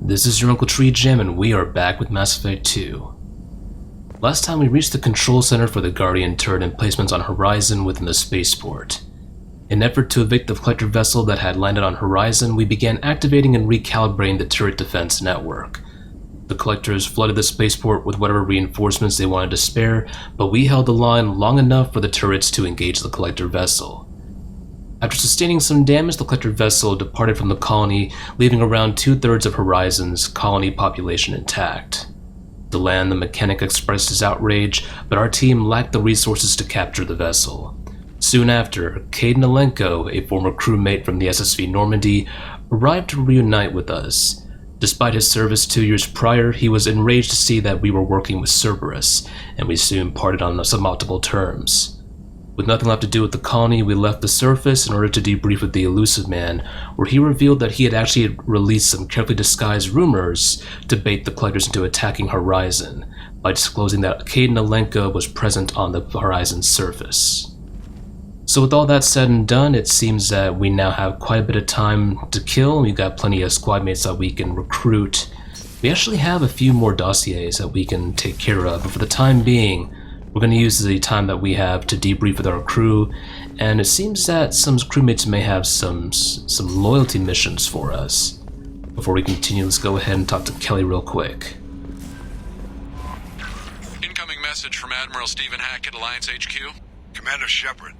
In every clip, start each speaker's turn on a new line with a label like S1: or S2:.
S1: This is your Uncle TreeJam, and we are back with Mass Effect 2. Last time we reached the control center for the Guardian turret emplacements on Horizon within the spaceport. In an effort to evict the collector vessel that had landed on Horizon, we began activating and recalibrating the turret defense network. The collectors flooded the spaceport with whatever reinforcements they wanted to spare, but we held the line long enough for the turrets to engage the collector vessel. After sustaining some damage, the collector vessel departed from the colony, leaving around 2/3 of Horizon's colony population intact. To land, the mechanic expressed his outrage, but our team lacked the resources to capture the vessel. Soon after, Caden Alenko, a former crewmate from the SSV Normandy, arrived to reunite with us. Despite his service 2 years prior, he was enraged to see that we were working with Cerberus, and we soon parted on suboptimal terms. With nothing left to do with the colony, we left the surface in order to debrief with the elusive man, where he revealed that he had actually released some carefully disguised rumors to bait the collectors into attacking Horizon, by disclosing that Caden Alenko was present on the Horizon's surface. So with all that said and done, it seems that we now have quite a bit of time to kill. We've got plenty of squadmates that we can recruit. We actually have a few more dossiers that we can take care of, but for the time being, we're going to use the time that we have to debrief with our crew, and it seems that some crewmates may have some loyalty missions for us. Before we continue, let's go ahead and talk to Kelly real quick.
S2: Incoming message from Admiral Steven Hackett, Alliance HQ.
S3: Commander Shepard,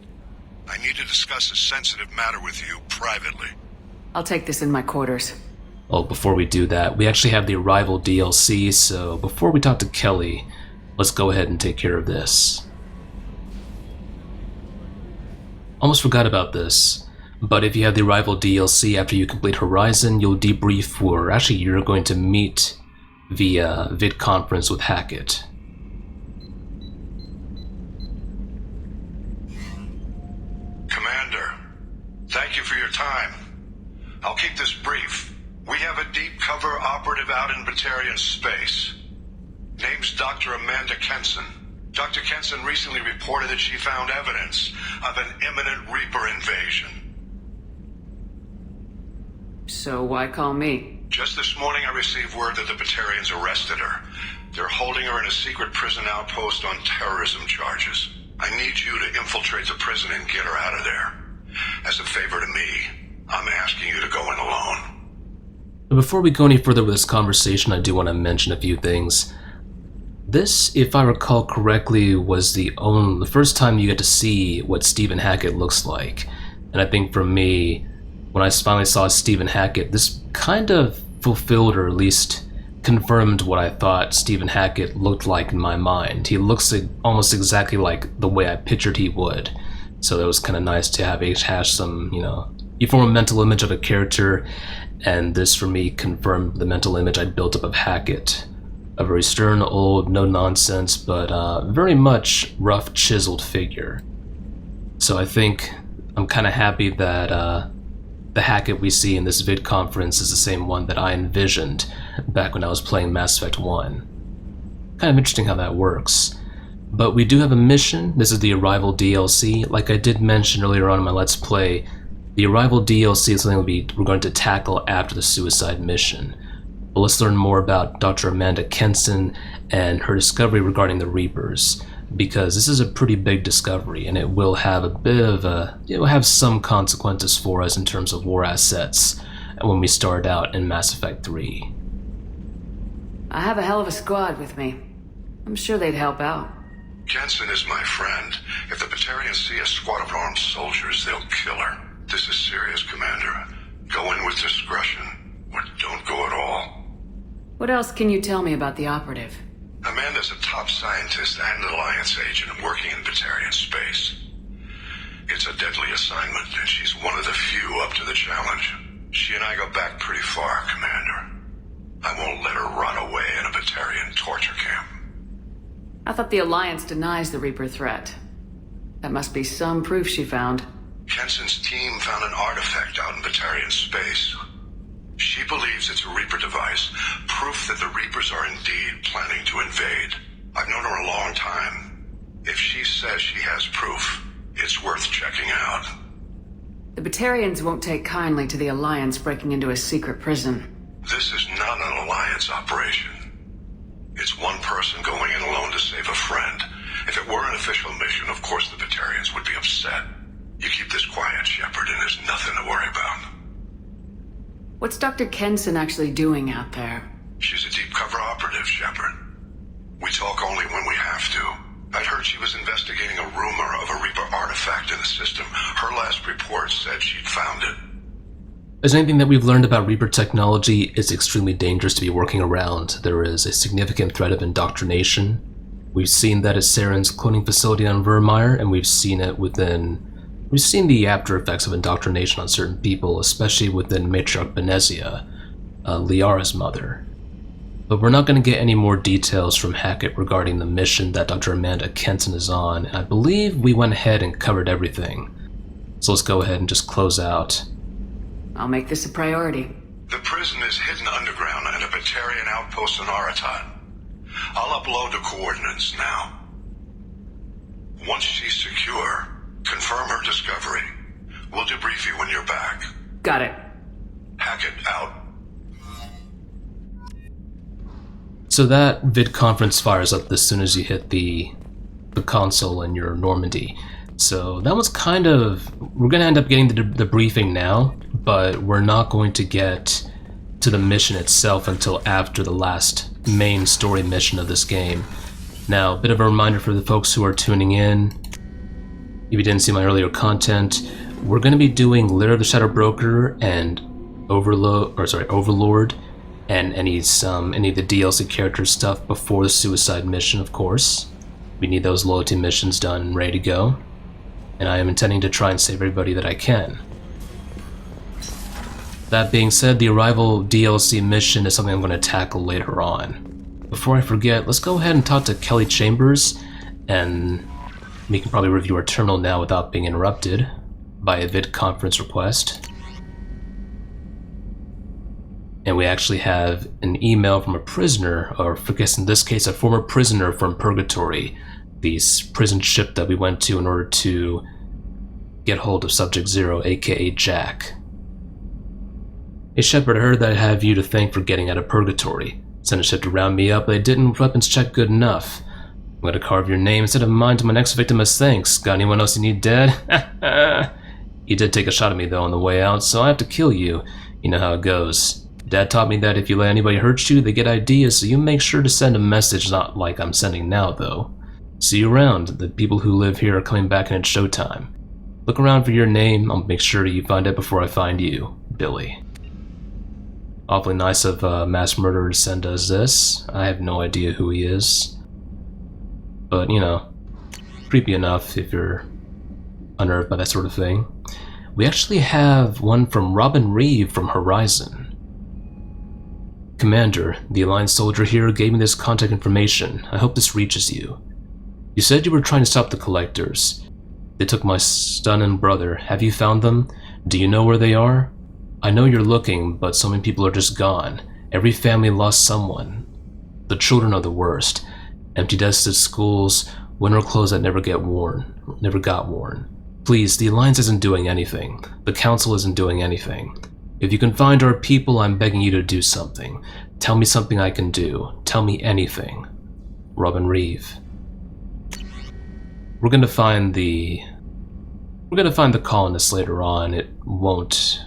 S3: I need to discuss a sensitive matter with you privately.
S4: I'll take this in my quarters.
S1: Oh, before we do that, we actually have the Arrival DLC, so before we talk to Kelly, let's go ahead and take care of this. Almost forgot about this, but if you have the Arrival DLC after you complete Horizon, you'll debrief, or actually you're going to meet via vid conference with Hackett.
S3: Commander, thank you for your time. I'll keep this brief. We have a deep cover operative out in Batarian space. Name's Dr. Amanda Kenson. Dr. Kenson recently reported that she found evidence of an imminent Reaper invasion.
S4: So why call me?
S3: Just this morning I received word that the Batarians arrested her. They're holding her in a secret prison outpost on terrorism charges. I need you to infiltrate the prison and get her out of there. As a favor to me, I'm asking you to go in alone.
S1: Before we go any further with this conversation, I do want to mention a few things. This, if I recall correctly, was the first time you get to see what Steven Hackett looks like. And I think for me, when I finally saw Steven Hackett, this kind of fulfilled, or at least confirmed, what I thought Steven Hackett looked like in my mind. He looks almost exactly like the way I pictured he would. So it was kind of nice to have some, you form a mental image of a character, and this for me confirmed the mental image I'd built up of Hackett. A very stern, old, no-nonsense, but very much rough, chiseled figure. So I think I'm kind of happy that the Hackett we see in this vid conference is the same one that I envisioned back when I was playing Mass Effect 1. Kind of interesting how that works. But we do have a mission. This is the Arrival DLC. Like I did mention earlier on in my Let's Play, the Arrival DLC is something we're going to tackle after the suicide mission. But let's learn more about Dr. Amanda Kenson and her discovery regarding the Reapers, because this is a pretty big discovery, and it will have it will have some consequences for us in terms of war assets when we start out in Mass Effect 3.
S4: I have a hell of a squad with me. I'm sure they'd help out.
S3: Kenson is my friend. If the Batarians see a squad of armed soldiers, they'll kill her. This is serious, Commander. Go in with discretion, or don't go at all.
S4: What else can you tell me about the operative?
S3: Amanda's a top scientist and Alliance agent working in Batarian space. It's a deadly assignment, and she's one of the few up to the challenge. She and I go back pretty far, Commander. I won't let her run away in a Batarian torture camp.
S4: I thought the Alliance denies the Reaper threat. That must be some proof she found.
S3: Kenson's team found an artifact out in Batarian space. She believes it's a Reaper device, proof that the Reapers are indeed planning to invade. I've known her a long time. If she says she has proof, it's worth checking out.
S4: The Batarians won't take kindly to the Alliance breaking into a secret prison.
S3: This is not an Alliance operation. It's one person going in alone to save a friend. If it were an official mission, of course the Batarians would be upset. You keep this quiet, Shepard, and there's nothing to worry about.
S4: What's Dr. Kenson actually doing out there?
S3: She's a deep cover operative, Shepard. We talk only when we have to. I'd heard she was investigating a rumor of a Reaper artifact in the system. Her last report said she'd found it.
S1: As anything that we've learned about Reaper technology, it's extremely dangerous to be working around. There is a significant threat of indoctrination. We've seen that at Saren's cloning facility on Vermeer, and we've seen the after effects of indoctrination on certain people, especially within Matriarch Benezia, Liara's mother. But we're not going to get any more details from Hackett regarding the mission that Dr. Amanda Kenson is on. I believe we went ahead and covered everything. So let's go ahead and just close out.
S4: I'll make this a priority.
S3: The prison is hidden underground at a Batarian outpost in Aratat. I'll upload the coordinates now. Once she's secure, confirm her discovery. We'll debrief you when you're back.
S4: Got it.
S3: Hackett out.
S1: So that vid conference fires up as soon as you hit the console in your Normandy. So that was kind of... We're going to end up getting the briefing now, but we're not going to get to the mission itself until after the last main story mission of this game. Now, a bit of a reminder for the folks who are tuning in. If you didn't see my earlier content, we're going to be doing Lair of the Shadow Broker and Overlord, and any of the DLC character stuff before the suicide mission, of course. We need those loyalty missions done and ready to go. And I am intending to try and save everybody that I can. That being said, the Arrival DLC mission is something I'm going to tackle later on. Before I forget, let's go ahead and talk to Kelly Chambers, and we can probably review our terminal now without being interrupted by a vid conference request. And we actually have an email from a prisoner, or I guess in this case a former prisoner from Purgatory, the prison ship that we went to in order to get hold of Subject Zero, aka Jack. Hey Shepard, I heard that I have you to thank for getting out of Purgatory. Sent a ship to round me up, but I didn't weapons check good enough. I'm gonna carve your name instead of mine to my next victim as thanks. Got anyone else you need dead? You did take a shot at me though on the way out, so I have to kill you. You know how it goes. Dad taught me that if you let anybody hurt you, they get ideas, so you make sure to send a message, not like I'm sending now though. See you around. The people who live here are coming back and it's showtime. Look around for your name. I'll make sure you find it before I find you. Billy. Awfully nice of Mass Murderer to send us this. I have no idea who he is. But, you know, creepy enough if you're unnerved by that sort of thing. We actually have one from Robin Reeve from Horizon. Commander, the Alliance soldier here gave me this contact information. I hope this reaches you. You said you were trying to stop the Collectors. They took my son and brother. Have you found them? Do you know where they are? I know you're looking, but so many people are just gone. Every family lost someone. The children are the worst. Empty desks at schools, winter clothes that never got worn. Please, the Alliance isn't doing anything. The Council isn't doing anything. If you can find our people, I'm begging you to do something. Tell me something I can do. Tell me anything. Robin Reeve. We're gonna find the Colonists later on. It won't...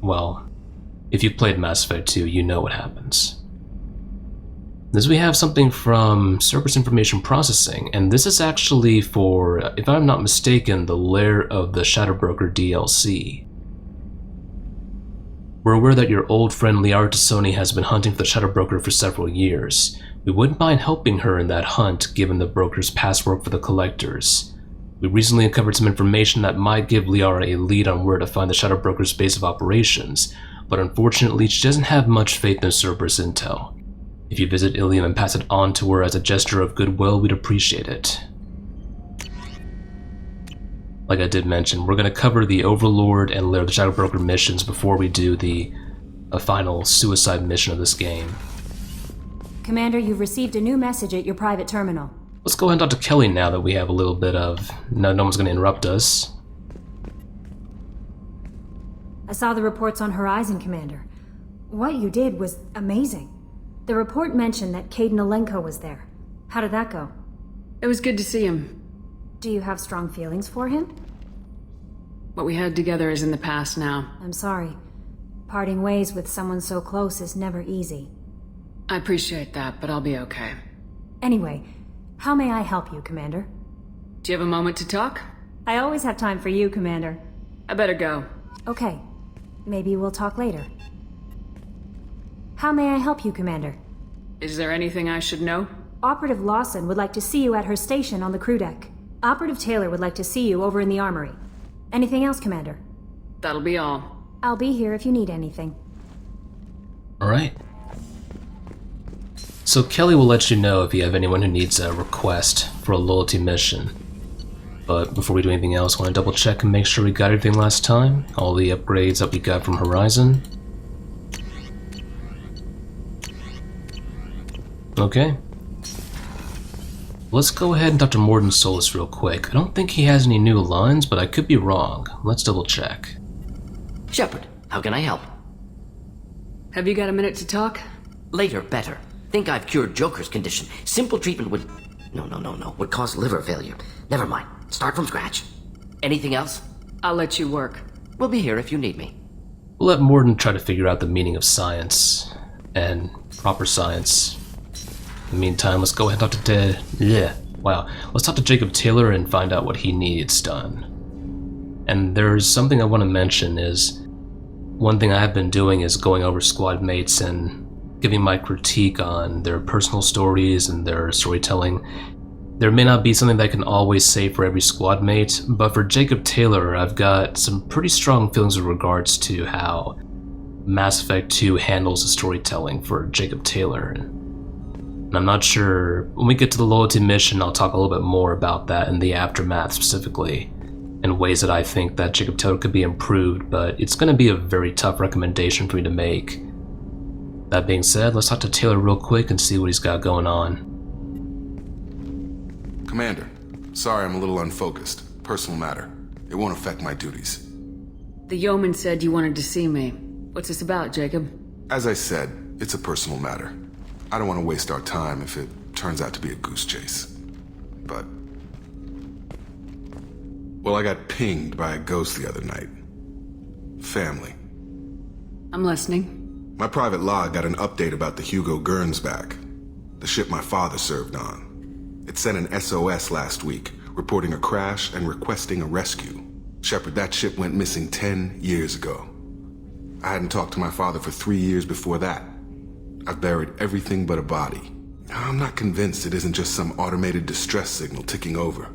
S1: Well, if you've played Mass Effect 2, you know what happens. This we have something from Cerberus Information Processing, and this is actually for, if I'm not mistaken, the Lair of the Shadow Broker DLC. We're aware that your old friend Liara Tassoni has been hunting for the Shadow Broker for several years. We wouldn't mind helping her in that hunt, given the Broker's past work for the Collectors. We recently uncovered some information that might give Liara a lead on where to find the Shadow Broker's base of operations, but unfortunately she doesn't have much faith in Cerberus intel. If you visit Ilium and pass it on to her as a gesture of goodwill, we'd appreciate it. Like I did mention, we're going to cover the Overlord and Lair of the Shadow Broker missions before we do the final suicide mission of this game.
S5: Commander, you've received a new message at your private terminal.
S1: Let's go ahead and talk to Kelly now that we have a little bit of... No one's going to interrupt us.
S5: I saw the reports on Horizon, Commander. What you did was amazing. The report mentioned that Cade Nolenko was there. How did that go?
S4: It was good to see him.
S5: Do you have strong feelings for him?
S4: What we had together is in the past now.
S5: I'm sorry. Parting ways with someone so close is never easy.
S4: I appreciate that, but I'll be okay.
S5: Anyway, how may I help you, Commander?
S4: Do you have a moment to talk?
S5: I always have time for you, Commander.
S4: I better go.
S5: Okay. Maybe we'll talk later. How may I help you, Commander?
S4: Is there anything I should know?
S5: Operative Lawson would like to see you at her station on the crew deck. Operative Taylor would like to see you over in the armory. Anything else, Commander?
S4: That'll be all.
S5: I'll be here if you need anything.
S1: Alright. So Kelly will let you know if you have anyone who needs a request for a loyalty mission. But before we do anything else, I want to double check and make sure we got everything last time. All the upgrades that we got from Horizon. Okay. Let's go ahead and talk to Morden Solis real quick. I don't think he has any new lines, but I could be wrong. Let's double check.
S6: Shepard, how can I help?
S4: Have you got a minute to talk?
S6: Later, better. Think I've cured Joker's condition. Simple treatment would... No. Would cause liver failure. Never mind. Start from scratch. Anything else?
S4: I'll let you work.
S6: We'll be here if you need me.
S1: We'll let Morden try to figure out the meaning of science and proper science. In the meantime, let's go ahead and talk to Let's talk to Jacob Taylor and find out what he needs done. And there's something I want to mention is one thing I've been doing is going over squad mates and giving my critique on their personal stories and their storytelling. There may not be something that I can always say for every squad mate, but for Jacob Taylor, I've got some pretty strong feelings with regards to how Mass Effect 2 handles the storytelling for Jacob Taylor. And I'm not sure, when we get to the loyalty mission, I'll talk a little bit more about that in the aftermath specifically, and ways that I think that Jacob Taylor could be improved, but it's going to be a very tough recommendation for me to make. That being said, let's talk to Taylor real quick and see what he's got going on.
S7: Commander, sorry I'm a little unfocused. Personal matter. It won't affect my duties.
S4: The yeoman said you wanted to see me. What's this about, Jacob?
S7: As I said, it's a personal matter. I don't want to waste our time if it turns out to be a goose chase. But... well, I got pinged by a ghost the other night. Family.
S4: I'm listening.
S7: My private log got an update about the Hugo Gernsback, the ship my father served on. It sent an SOS last week, reporting a crash and requesting a rescue. Shepard, that ship went missing 10 years ago. I hadn't talked to my father for 3 years before that. I've buried everything but a body. I'm not convinced it isn't just some automated distress signal ticking over.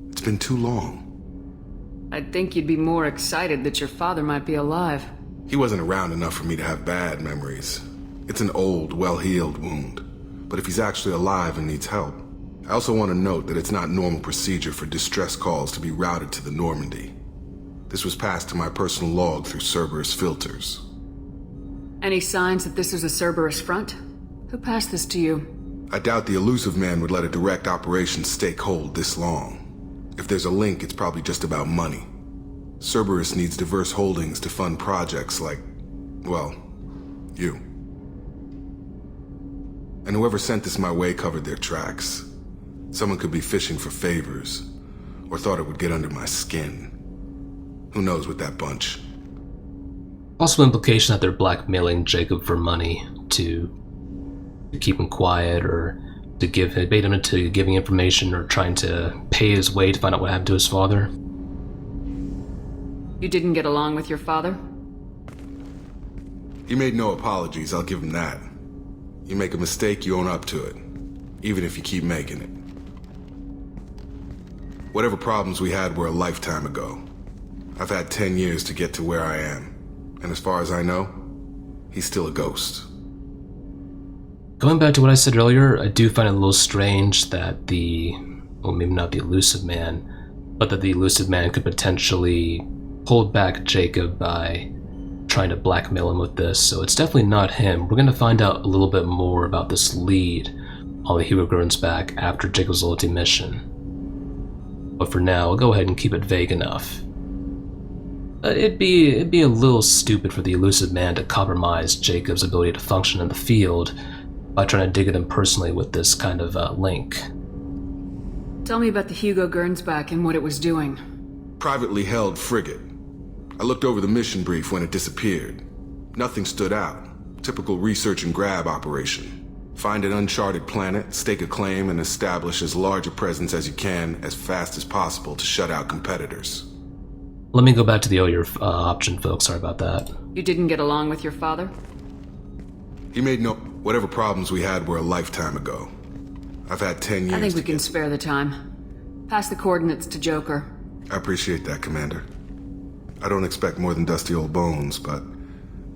S7: It's been too long.
S4: I'd think you'd be more excited that your father might be alive.
S7: He wasn't around enough for me to have bad memories. It's an old, well-healed wound. But if he's actually alive and needs help, I also want to note that it's not normal procedure for distress calls to be routed to the Normandy. This was passed to my personal log through Cerberus filters.
S4: Any signs that this is a Cerberus front? Who passed this to you?
S7: I doubt the elusive man would let a direct operations stake hold this long. If there's a link, it's probably just about money. Cerberus needs diverse holdings to fund projects like, well, you. And whoever sent this my way covered their tracks. Someone could be fishing for favors, or thought it would get under my skin. Who knows with that bunch?
S1: Possible implication that they're blackmailing Jacob for money to keep him quiet, or to bait him into giving information, or trying to pay his way to find out what happened to his father.
S4: You didn't get along with your father?
S7: He made no apologies, I'll give him that. You make a mistake, you own up to it, even if you keep making it. Whatever problems we had were a lifetime ago. I've had 10 years to get to where I am. And as far as I know, he's still a ghost.
S1: Going back to what I said earlier, I do find it a little strange that maybe not the elusive man, but that the elusive man could potentially hold back Jacob by trying to blackmail him with this, so it's definitely not him. We're going to find out a little bit more about this lead on the Hugo Gernsback after Jacob's loyalty mission. But for now, I'll go ahead and keep it vague enough. it'd be a little stupid for the elusive man to compromise Jacob's ability to function in the field by trying to dig at him personally with this kind of link.
S4: Tell me about the Hugo Gernsback and what it was doing.
S7: Privately held frigate. I looked over the mission brief when it disappeared. Nothing stood out. Typical research and grab operation. Find an uncharted planet, stake a claim, and establish as large a presence as you can as fast as possible to shut out competitors.
S1: Let me go back to the earlier option, folks. Sorry about that.
S4: You didn't get along with your father?
S7: He made no... Whatever problems we had were a lifetime ago. I've had 10 years
S4: I think we
S7: to
S4: can
S7: get...
S4: spare the time. Pass the coordinates to Joker.
S7: I appreciate that, Commander. I don't expect more than dusty old bones, but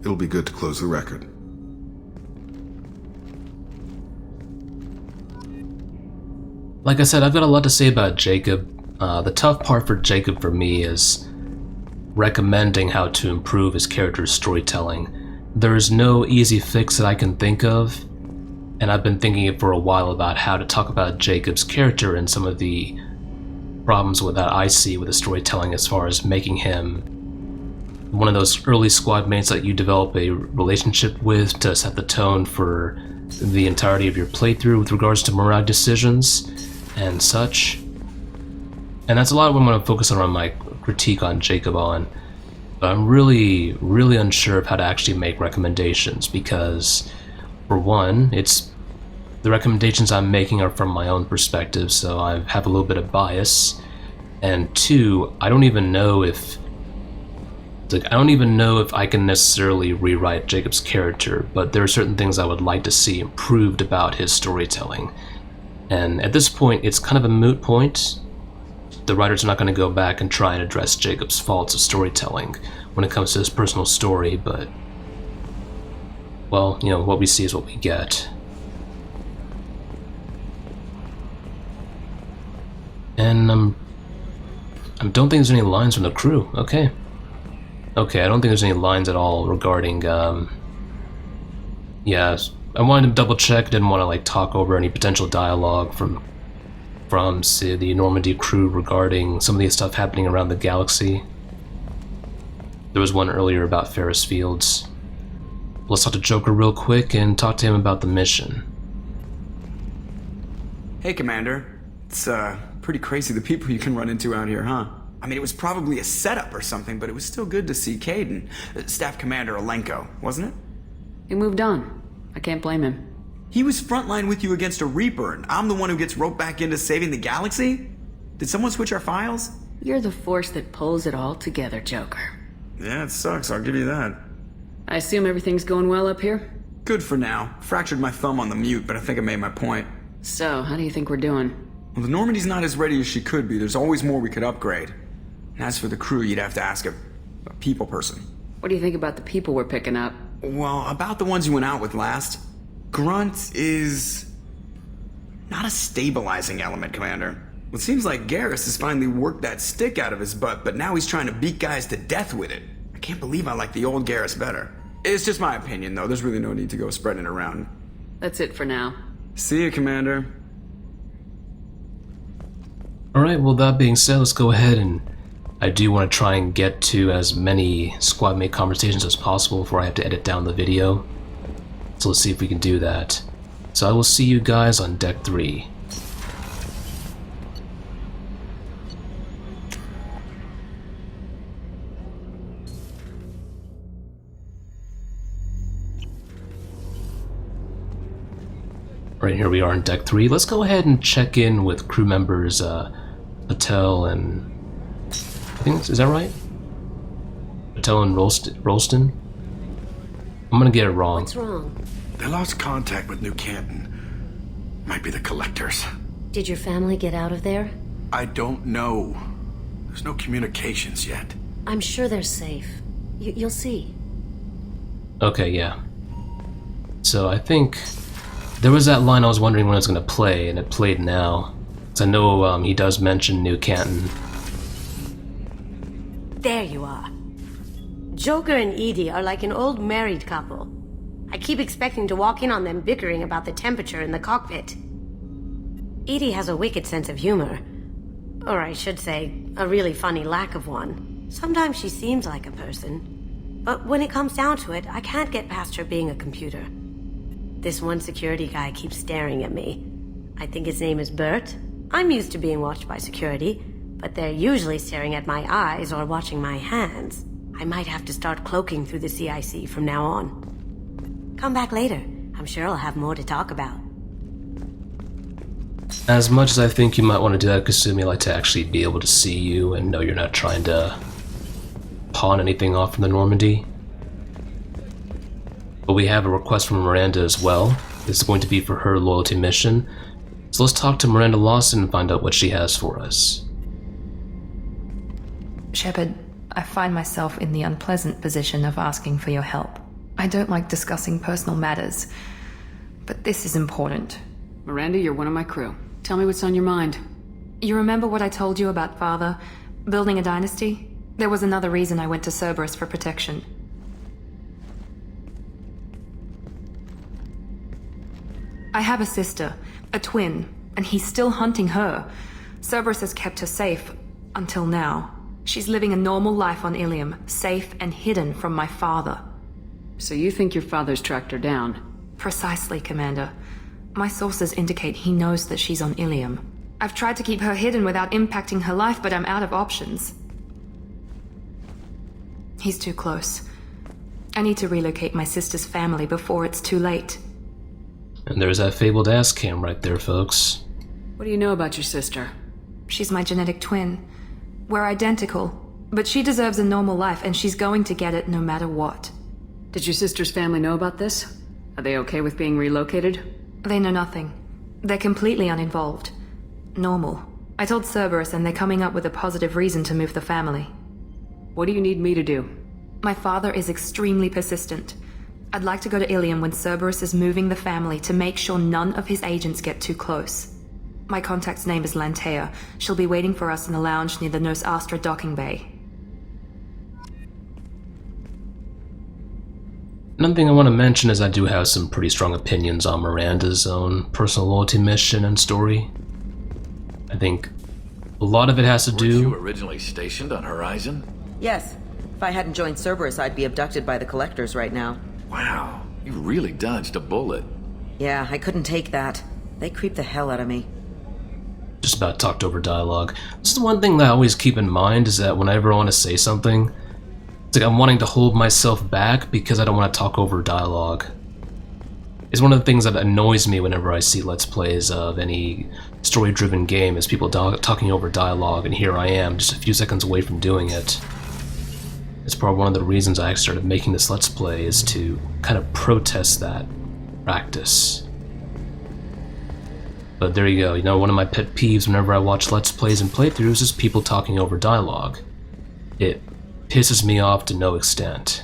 S7: it'll be good to close the record.
S1: Like I said, I've got a lot to say about Jacob. The tough part for Jacob for me is recommending how to improve his character's storytelling. There's no easy fix that I can think of, and I've been thinking it for a while about how to talk about Jacob's character and some of the problems with that I see with the storytelling as far as making him one of those early squad mates that you develop a relationship with to set the tone for the entirety of your playthrough with regards to morale decisions and such. And that's a lot of what I'm going to focus on my critique on Jacob on. But I'm really unsure of how to actually make recommendations because, for one, it's the recommendations I'm making are from my own perspective, so I have a little bit of bias. And two, I don't even know if I can necessarily rewrite Jacob's character, but there are certain things I would like to see improved about his storytelling. And at this point, it's kind of a moot point. The writer's not going to go back and try and address Jacob's faults of storytelling when it comes to his personal story, but, well, you know, what we see is what we get. And I don't think there's any lines from the crew. Okay, I don't think there's any lines at all regarding, yeah, I wanted to double check, didn't want to like talk over any potential dialogue from say, the Normandy crew regarding some of the stuff happening around the galaxy. There was one earlier about Ferris Fields. Let's talk to Joker real quick and talk to him about the mission.
S8: Hey, Commander. It's, pretty crazy the people you can run into out here, huh? I mean, it was probably a setup or something, but it was still good to see Caden, Staff Commander Alenko, wasn't it?
S4: He moved on. I can't blame him.
S8: He was frontline with you against a Reaper, and I'm the one who gets roped back into saving the galaxy? Did someone switch our files?
S4: You're the force that pulls it all together, Joker.
S8: Yeah, it sucks, I'll give you that.
S4: I assume everything's going well up here?
S8: Good for now. Fractured my thumb on the mute, but I think I made my point.
S4: So, how do you think we're doing?
S8: Well, the Normandy's not as ready as she could be. There's always more we could upgrade. And as for the crew, you'd have to ask a people person.
S4: What do you think about the people we're picking up?
S8: Well, about the ones you went out with last. Grunt is not a stabilizing element, Commander. It seems like Garrus has finally worked that stick out of his butt, but now he's trying to beat guys to death with it. I can't believe I like the old Garrus better. It's just my opinion, though. There's really no need to go spreading it around.
S4: That's it for now.
S8: See you, Commander.
S1: Alright, well that being said, let's go ahead and I do want to try and get to as many squadmate conversations as possible before I have to edit down the video. So let's see if we can do that. So I will see you guys on Deck 3. Right, here we are on Deck 3. Let's go ahead and check in with crew members Patel and... I think, is that right? Patel and Rolston? I'm gonna get it wrong.
S9: What's wrong?
S3: They lost contact with New Canton. Might be the Collectors.
S9: Did your family get out of there?
S3: I don't know. There's no communications yet.
S9: I'm sure they're safe. You'll see.
S1: Okay, yeah. So I think there was that line I was wondering when it was gonna play, and it played now. So I know he does mention New Canton.
S9: There you are. Joker and Edie are like an old married couple. I keep expecting to walk in on them bickering about the temperature in the cockpit. Edie has a wicked sense of humor. Or I should say, a really funny lack of one. Sometimes she seems like a person, but when it comes down to it, I can't get past her being a computer. This one security guy keeps staring at me. I think his name is Bert. I'm used to being watched by security, but they're usually staring at my eyes or watching my hands. I might have to start cloaking through the CIC from now on. Come back later. I'm sure I'll have more to talk about.
S1: As much as I think you might want to do that, Kasumi, I'd like to actually be able to see you and know you're not trying to pawn anything off from the Normandy. But we have a request from Miranda as well. This is going to be for her loyalty mission. So let's talk to Miranda Lawson and find out what she has for us.
S10: Shepard, I find myself in the unpleasant position of asking for your help. I don't like discussing personal matters, but this is important.
S4: Miranda, you're one of my crew. Tell me what's on your mind.
S10: You remember what I told you about Father? Building a dynasty? There was another reason I went to Cerberus for protection. I have a sister, a twin, and he's still hunting her. Cerberus has kept her safe, until now. She's living a normal life on Ilium, safe and hidden from my father.
S4: So you think your father's tracked her down?
S10: Precisely, Commander. My sources indicate he knows that she's on Ilium. I've tried to keep her hidden without impacting her life, but I'm out of options. He's too close. I need to relocate my sister's family before it's too late.
S1: And there's that fabled ass cam right there, folks.
S4: What do you know about your sister?
S10: She's my genetic twin. We're identical, but she deserves a normal life, and she's going to get it no matter what.
S4: Did your sister's family know about this? Are they okay with being relocated?
S10: They know nothing. They're completely uninvolved. Normal. I told Cerberus, and they're coming up with a positive reason to move the family.
S4: What do you need me to do?
S10: My father is extremely persistent. I'd like to go to Ilium when Cerberus is moving the family to make sure none of his agents get too close. My contact's name is Lantea. She'll be waiting for us in the lounge near the Nos Astra docking bay.
S1: Another thing I want to mention is I do have some pretty strong opinions on Miranda's own personal loyalty mission and story. I think a lot of it has to
S11: Were
S1: do...
S11: you originally stationed on Horizon?
S12: Yes. If I hadn't joined Cerberus, I'd be abducted by the Collectors right now.
S11: Wow, you really dodged a bullet.
S12: Yeah, I couldn't take that. They creep the hell out of me.
S1: Just about talked over dialogue. This is the one thing that I always keep in mind, is that whenever I want to say something, it's like I'm wanting to hold myself back because I don't want to talk over dialogue. It's one of the things that annoys me whenever I see Let's Plays of any story-driven game, is people talking over dialogue, and here I am, just a few seconds away from doing it. It's probably one of the reasons I started making this Let's Play, is to kind of protest that practice. But there you go, you know, one of my pet peeves whenever I watch Let's Plays and playthroughs is people talking over dialogue. It pisses me off to no extent.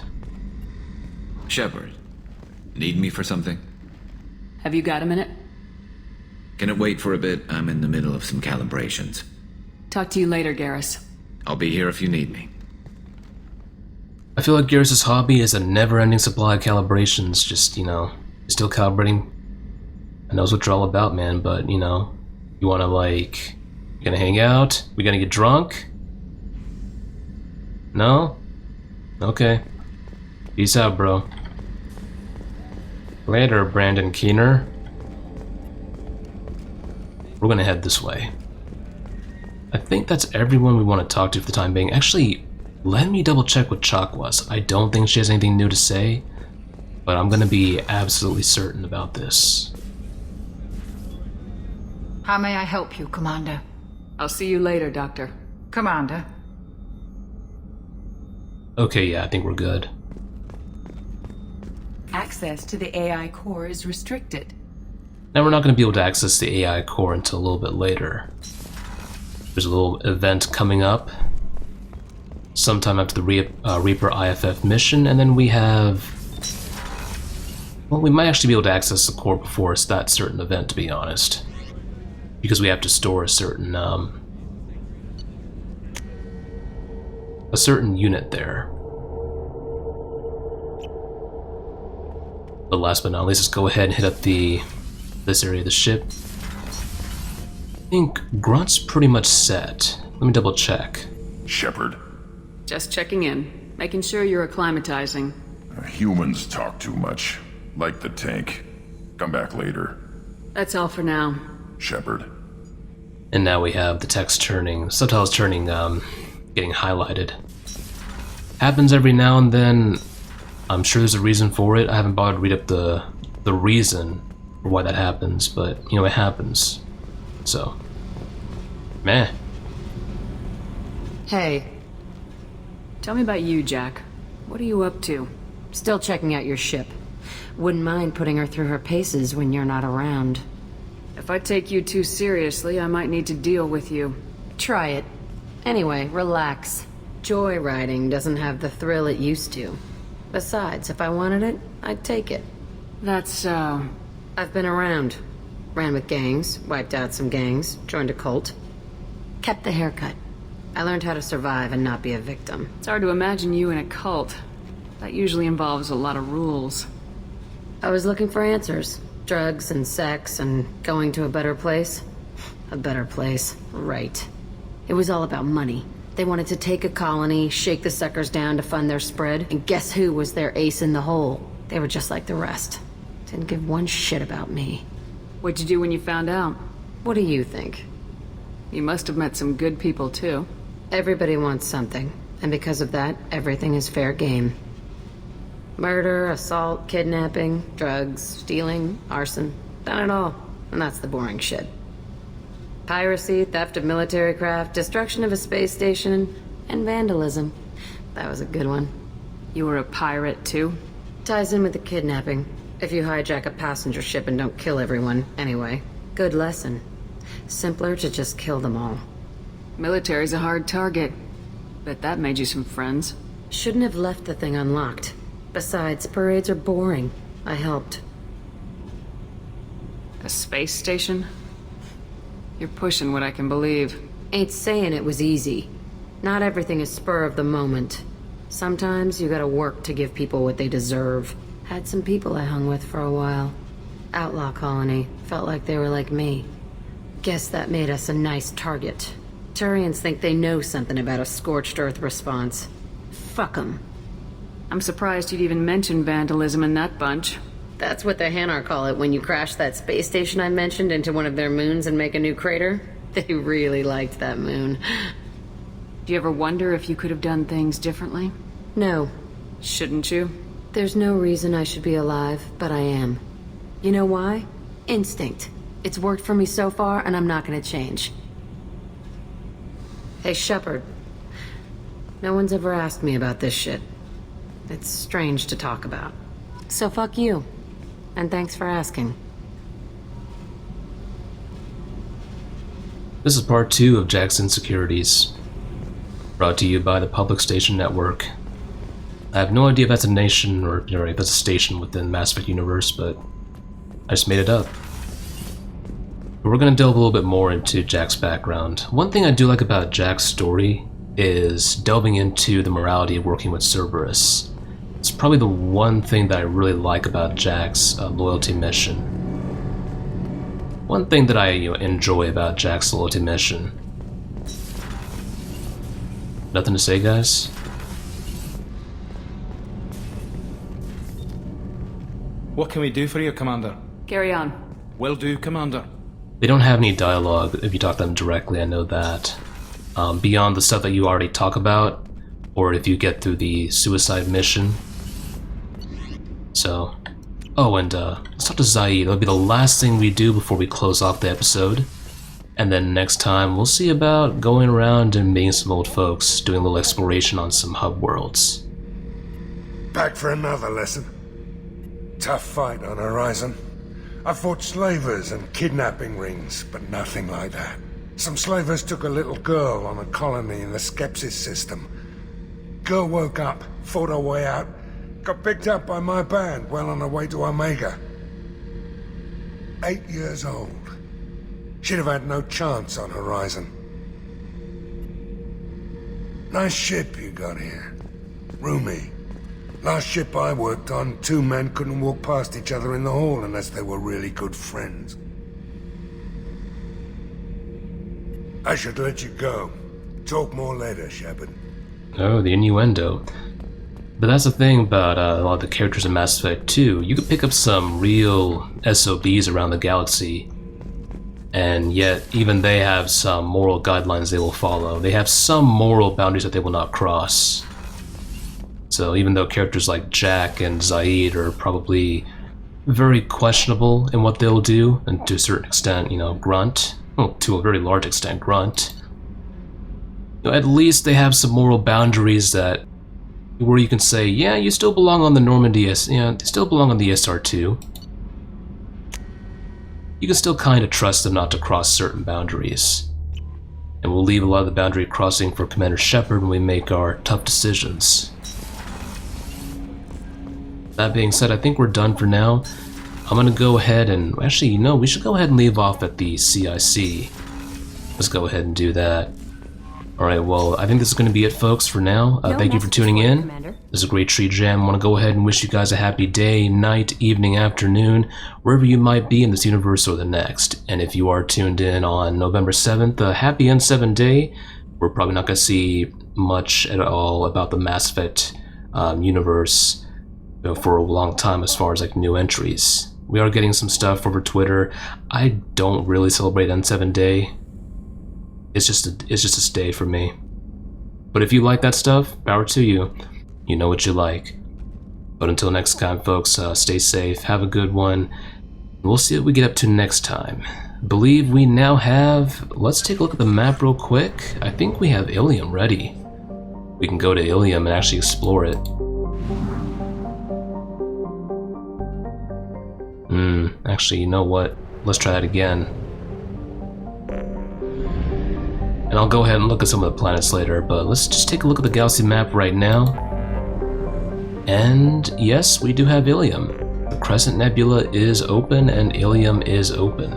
S13: Shepard, need me for something?
S4: Have you got a minute?
S13: Can it wait for a bit? I'm in the middle of some calibrations.
S4: Talk to you later, Garrus.
S13: I'll be here if you need me.
S1: I feel like Garrus' hobby is a never-ending supply of calibrations, just, you know, still calibrating. I knows what you're all about, man, but, you know, you wanna, like, you gonna hang out? We gonna get drunk? No? Okay. Peace out, bro. Later, Brandon Keener. We're gonna head this way. I think that's everyone we want to talk to for the time being. Actually, let me double check what Chalk was. I don't think she has anything new to say, but I'm gonna be absolutely certain about this.
S14: How may I help you, Commander?
S4: I'll see you later, Doctor.
S14: Commander.
S1: Okay, yeah, I think we're good.
S14: Access to the AI core is restricted.
S1: Now we're not going to be able to access the AI core until a little bit later. There's a little event coming up sometime after the Reaper IFF mission, and then we have... well, we might actually be able to access the core before it's that certain event, to be honest. Because we have to store a certain unit there. But last but not least, let's go ahead and hit up this area of the ship. I think Grunt's pretty much set. Let me double check.
S3: Shepard.
S4: Just checking in, making sure you're acclimatizing.
S15: Humans talk too much. Like the tank. Come back later.
S4: That's all for now.
S15: Shepard.
S1: And now we have the text turning, subtitles turning, getting highlighted. Happens every now and then. I'm sure there's a reason for it. I haven't bothered to read up the reason for why that happens, but, you know, it happens. So, meh.
S16: Hey.
S4: Tell me about you, Jack. What are you up to?
S16: Still checking out your ship. Wouldn't mind putting her through her paces when you're not around.
S4: If I take you too seriously, I might need to deal with you.
S16: Try it. Anyway, relax. Joyriding doesn't have the thrill it used to. Besides, if I wanted it, I'd take it.
S4: That's so...
S16: I've been around. Ran with gangs, wiped out some gangs, joined a cult. Kept the haircut. I learned how to survive and not be a victim.
S4: It's hard to imagine you in a cult. That usually involves a lot of rules.
S16: I was looking for answers. Drugs and sex and going to a better place. A better place, right. It was all about money. They wanted to take a colony, shake the suckers down to fund their spread, and guess who was their ace in the hole? They were just like the rest. Didn't give one shit about me.
S4: What'd you do when you found out?
S16: What do you think?
S4: You must have met some good people, too.
S16: Everybody wants something, and because of that, everything is fair game. Murder, assault, kidnapping, drugs, stealing, arson. Done it all. And that's the boring shit. Piracy, theft of military craft, destruction of a space station, and vandalism. That was a good one.
S4: You were a pirate, too?
S16: Ties in with the kidnapping. If you hijack a passenger ship and don't kill everyone, anyway. Good lesson. Simpler to just kill them all.
S4: Military's a hard target. Bet that made you some friends.
S16: Shouldn't have left the thing unlocked. Besides, parades are boring. I helped.
S4: A space station? You're pushing what I can believe.
S16: Ain't saying it was easy. Not everything is spur of the moment. Sometimes you gotta work to give people what they deserve. Had some people I hung with for a while. Outlaw colony. Felt like they were like me. Guess that made us a nice target. Turians think they know something about a scorched earth response. Fuck 'em.
S4: I'm surprised you'd even mention vandalism in that bunch.
S16: That's what the Hanar call it when you crash that space station I mentioned into one of their moons and make a new crater. They really liked that moon.
S4: Do you ever wonder if you could have done things differently?
S16: No.
S4: Shouldn't you?
S16: There's no reason I should be alive, but I am. You know why? Instinct. It's worked for me so far, and I'm not gonna change. Hey, Shepard. No one's ever asked me about this shit. It's strange to talk about. So fuck you. And thanks for asking.
S1: This is part 2 of Jack's Insecurities, brought to you by the Public Station Network. I have no idea if that's a nation or if that's a station within Mass Effect universe, but I just made it up. But we're going to delve a little bit more into Jack's background. One thing I do like about Jack's story is delving into the morality of working with Cerberus. It's probably the one thing that I really like about Jack's loyalty mission. One thing that I enjoy about Jack's loyalty mission. Nothing to say, guys?
S17: What can we do for you, Commander?
S4: Carry on.
S17: Will do, Commander.
S1: They don't have any dialogue if you talk to them directly, I know that. Beyond the stuff that you already talk about, or if you get through the suicide mission. So, oh, and let's talk to Zaid. That'll be the last thing we do before we close off the episode. And then next time, we'll see about going around and meeting some old folks, doing a little exploration on some hub worlds.
S3: Back for another lesson. Tough fight on Horizon. I fought slavers and kidnapping rings, but nothing like that. Some slavers took a little girl on a colony in the Skepsis system. Girl woke up, fought her way out, got picked up by my band well on her way to Omega. 8 years old. She'd have had no chance on Horizon. Nice ship you got here. Roomy. Last ship I worked on, 2 men couldn't walk past each other in the hall unless they were really good friends. I should let you go. Talk more later, Shepard.
S1: Oh, the innuendo. But that's the thing about a lot of the characters in Mass Effect 2. You could pick up some real SOBs around the galaxy, and yet even they have some moral guidelines they will follow. They have some moral boundaries that they will not cross. So even though characters like Jack and Zaid are probably very questionable in what they'll do, and to a certain extent, you know, Grunt, well, to a very large extent, Grunt, you know, at least they have some moral boundaries that where you can say, yeah, you still belong on the Normandy, you still belong on the SR2. You can still kind of trust them not to cross certain boundaries. And we'll leave a lot of the boundary crossing for Commander Shepard when we make our tough decisions. That being said, I think we're done for now. I'm gonna go ahead and, actually, you know, we should go ahead and leave off at the CIC. Let's go ahead and do that. Alright, well, I think this is going to be it, folks, for now. Thank you for tuning in. This is GreatTreeJam. I want to go ahead and wish you guys a happy day, night, evening, afternoon, wherever you might be in this universe or the next. And if you are tuned in on November 7th, a happy N7 day. We're probably not going to see much at all about the Mass Effect universe, you know, for a long time as far as like new entries. We are getting some stuff over Twitter. I don't really celebrate N7 day. It's just a stay for me. But if you like that stuff, power to you. You know what you like. But until next time, folks, stay safe, have a good one. We'll see what we get up to next time. I believe we now have... Let's take a look at the map real quick. I think we have Ilium ready. We can go to Ilium and actually explore it. Actually, you know what? Let's try that again. And I'll go ahead and look at some of the planets later, but let's just take a look at the galaxy map right now. And yes, we do have Ilium. The Crescent Nebula is open and Ilium is open.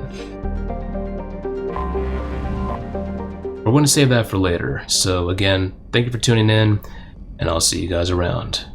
S1: We're going to save that for later. So again, thank you for tuning in, and I'll see you guys around.